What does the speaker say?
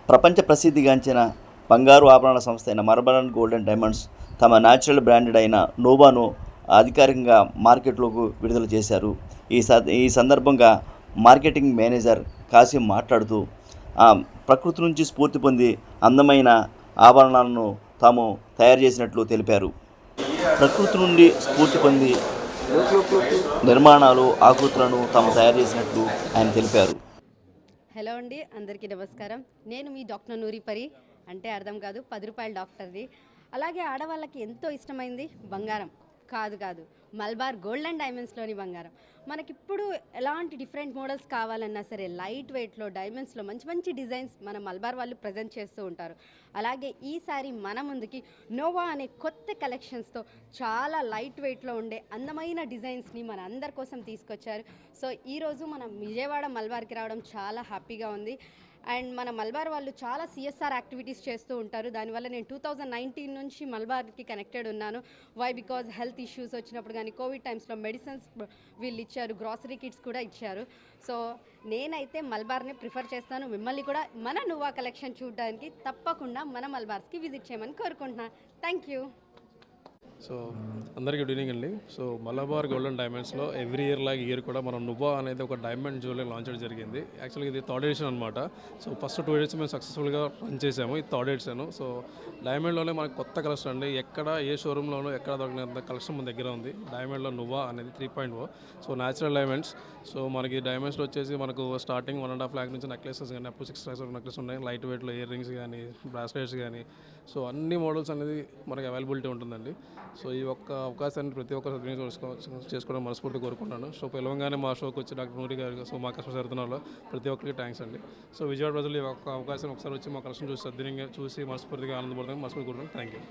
ప్రపంచ ప్రసిద్ధిగాంచిన బంగారు ఆభరణాల సంస్థ అయిన మలబార్ గోల్డ్ అండ్ డైమండ్స్ తమ న్యాచురల్ బ్రాండెడ్ అయిన నోవాను అధికారికంగా మార్కెట్లోకి విడుదల చేశారు. ఈ సందర్భంగా మార్కెటింగ్ మేనేజర్ కాసిం మాట్లాడుతూ ప్రకృతి నుంచి స్ఫూర్తి పొంది అందమైన ఆభరణాలను తాము తయారు చేసినట్లు తెలిపారు. ప్రకృతి నుండి స్ఫూర్తి పొంది నిర్మాణాలు ఆకృతులను తాము తయారు చేసినట్లు ఆయన తెలిపారు. హలో అండి, అందరికీ నమస్కారం. నేను మీ డాక్టర్ నూరిపరి, అంటే అర్థం కాదు 10 రూపాయల డాక్టర్ని. అలాగే ఆడవాళ్ళకి ఎంతో ఇష్టమైంది బంగారం కాదు మలబార్ గోల్డ్ అండ్ డైమండ్స్లోని బంగారం. మనకిప్పుడు ఎలాంటి డిఫరెంట్ మోడల్స్ కావాలన్నా సరే లైట్ వెయిట్లో డైమండ్స్లో మంచి మంచి డిజైన్స్ మన మలబార్ వాళ్ళు ప్రజెంట్ చేస్తూ ఉంటారు. అలాగే ఈసారి మన ముందుకి నోవా అనే కొత్త కలెక్షన్స్తో చాలా లైట్ వెయిట్లో ఉండే అందమైన డిజైన్స్ని మన అందరి కోసం తీసుకొచ్చారు. సో ఈరోజు మనం విజయవాడ మలబార్కి రావడం చాలా హ్యాపీగా ఉంది. అండ్ మన మలబార్ వాళ్ళు చాలా సిఎస్ఆర్ యాక్టివిటీస్ చేస్తూ ఉంటారు. దానివల్ల నేను 2019 నుంచి మలబార్కి కనెక్టెడ్ ఉన్నాను. వై బికాజ్ హెల్త్ ఇష్యూస్ వచ్చినప్పుడు కానీ కోవిడ్ టైమ్స్లో మెడిసిన్స్ వీళ్ళు ఇచ్చారు, గ్రాసరీ కిట్స్ కూడా ఇచ్చారు. సో నేనైతే మలబార్ని ప్రిఫర్ చేస్తాను. మిమ్మల్ని కూడా మన నువ్వా కలెక్షన్ చూడడానికి తప్పకుండా మన మలబార్స్కి విజిట్ చేయమని కోరుకుంటున్నాను. Thank you. సో అందరికీ గుడ్ ఈవినింగ్ అండి. సో మలబార్ గోల్డ్ అండ్ డైమండ్స్లో ఎవ్రీ ఇయర్ లాగా ఇయర్ కూడా మనం నువ్వా అనేది ఒక డైమండ్ జ్యువెలరీ లాంచ్ చేయడం జరిగింది. యాక్చువల్గా ఇది థర్డ్ ఎడిషన్ అనమాట. సో ఫస్ట్ 2 ఎడిషన్ మేము సక్సెస్ఫుల్గా రన్ చేసాము. ఇది థర్డ్ ఎడిషన్. సో డైమండ్లోనే మనకు కొత్త కలెక్షన్ అండి. ఎక్కడ ఏ షోరూంలోనూ ఎక్కడ దొరికినంత కలెక్షన్ మన దగ్గర ఉంది. డైమండ్లో నువ్వా అనేది 3.0. So natural diamonds. సో మనకి డైమండ్స్లో వచ్చేసి మనకు స్టార్టింగ్ 1.5 lakh నుంచి నెక్లెసెస్ కానీ అప్పుడు 6 lakhs నెక్లెస్ ఉన్నాయి. లైట్ వెయిట్లో ఇయర్ రింగ్స్ కానీ బ్రాస్లెట్స్ కానీ సో అన్ని మోడల్స్ అనేది మనకి అవైలబిలిటీ ఉంటుందండి. సో ఈ ఒక్క అవకాశాన్ని ప్రతి ఒక్కరు చేసుకోవడం మనస్ఫూర్తి కోరుకుంటున్నాను. సో పిలవంగానే మా షోకి వచ్చి డాక్టర్ నూరి గారు సో మా కస్టమర్ జరుగుతున్న ప్రతి ఒక్కరికి థ్యాంక్స్ అండి. సో విజయవాడ ప్రజలు ఈ ఒక్క అవకాశం ఒకసారి వచ్చి మా కలెక్షన్ చూసి మనస్ఫూర్తిగా ఆనందపడతాం మనస్ఫూర్తి కోరుకుంటున్నాను. Thank you.